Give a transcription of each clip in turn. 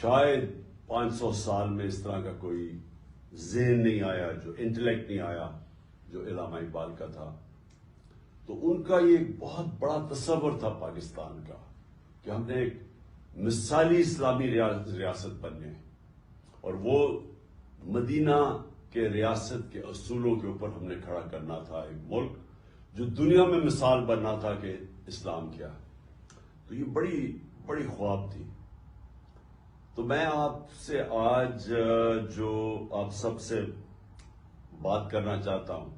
شاید 500 سال میں اس طرح کا کوئی ذہن نہیں آیا، جو انٹلیکٹ نہیں آیا جو علامہ اقبال کا تھا. تو ان کا یہ ایک بہت بڑا تصور تھا پاکستان کا کہ ہم نے ایک مثالی اسلامی ریاست بننے، اور وہ مدینہ کے ریاست کے اصولوں کے اوپر ہم نے کھڑا کرنا تھا ایک ملک جو دنیا میں مثال بننا تھا کہ اسلام کیا ہے. تو یہ بڑی بڑی خواب تھی. تو میں آپ سے آج جو آپ سب سے بات کرنا چاہتا ہوں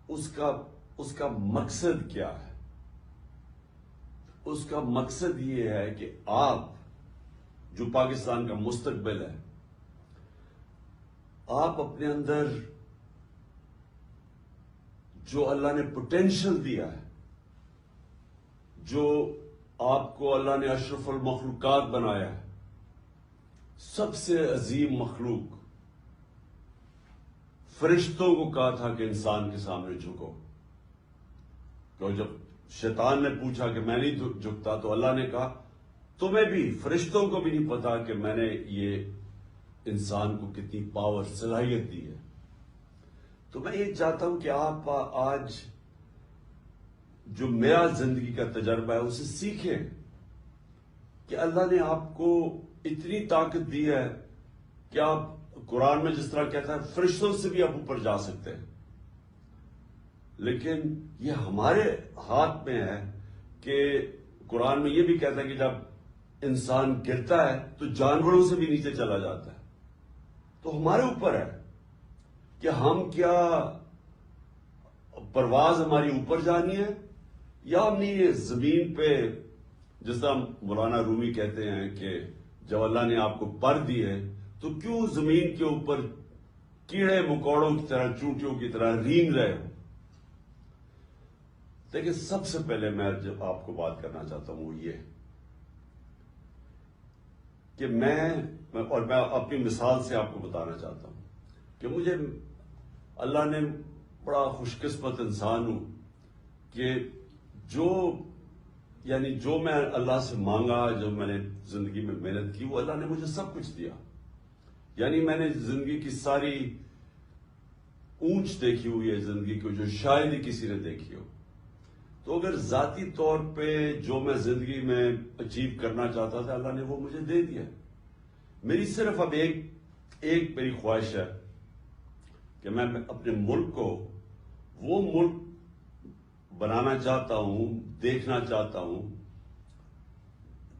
اس کا مقصد کیا ہے. اس کا مقصد یہ ہے کہ آپ جو پاکستان کا مستقبل ہے، آپ اپنے اندر جو اللہ نے پوٹینشل دیا ہے، جو آپ کو اللہ نے اشرف المخلوقات بنایا ہے، سب سے عظیم مخلوق، فرشتوں کو کہا تھا کہ انسان کے سامنے جھکو. تو جب شیطان نے پوچھا کہ میں نہیں جھکتا، تو اللہ نے کہا تمہیں بھی، فرشتوں کو بھی نہیں پتا کہ میں نے یہ انسان کو کتنی پاور، صلاحیت دی ہے. تو میں یہ چاہتا ہوں کہ آپ آج جو میرا زندگی کا تجربہ ہے اسے سیکھیں کہ اللہ نے آپ کو اتنی طاقت دی ہے کہ آپ قرآن میں جس طرح کہتا ہے فرشتوں سے بھی آپ اوپر جا سکتے ہیں. لیکن یہ ہمارے ہاتھ میں ہے کہ قرآن میں یہ بھی کہتا ہے کہ جب انسان گرتا ہے تو جانوروں سے بھی نیچے چلا جاتا ہے. تو ہمارے اوپر ہے کہ ہم کیا پرواز ہماری اوپر جانی ہے، یا ہم نے یہ زمین پہ، جس طرح مولانا رومی کہتے ہیں کہ جب اللہ نے آپ کو پر دی ہے تو کیوں زمین کے اوپر کیڑے مکوڑوں کی طرح، چونٹیوں کی طرح رینگ رہے ہو. لیکن سب سے پہلے میں جب آپ کو بات کرنا چاہتا ہوں وہ یہ کہ میں اپنی مثال سے آپ کو بتانا چاہتا ہوں کہ مجھے اللہ نے بڑا خوش قسمت انسان ہوں کہ جو میں اللہ سے مانگا، جو میں نے زندگی میں محنت کی، وہ اللہ نے مجھے سب کچھ دیا. یعنی میں نے زندگی کی ساری اونچ دیکھی ہوئی ہے، زندگی کو جو شاید ہی کسی نے دیکھی ہو. تو اگر ذاتی طور پہ جو میں زندگی میں اچیو کرنا چاہتا تھا اللہ نے وہ مجھے دے دیا. میری صرف اب ایک میری خواہش ہے کہ میں اپنے ملک کو وہ ملک بنانا چاہتا ہوں، دیکھنا چاہتا ہوں،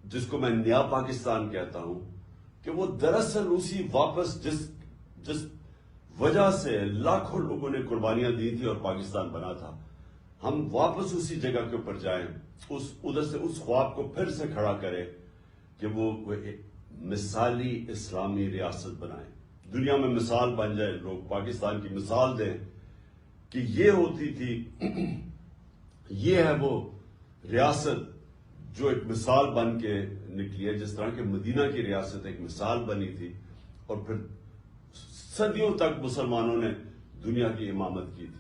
جس کو میں نیا پاکستان کہتا ہوں، کہ وہ دراصل اسی واپس جس وجہ سے لاکھوں لوگوں نے قربانیاں دی تھی اور پاکستان بنا تھا، ہم واپس اسی جگہ کے اوپر جائیں، ادھر سے اس خواب کو پھر سے کھڑا کریں کہ وہ مثالی اسلامی ریاست بنائیں، دنیا میں مثال بن جائے، لوگ پاکستان کی مثال دیں کہ یہ ہوتی تھی، یہ ہے وہ ریاست جو ایک مثال بن کے نکلی ہے، جس طرح کہ مدینہ کی ریاست ایک مثال بنی تھی اور پھر صدیوں تک مسلمانوں نے دنیا کی امامت کی تھی.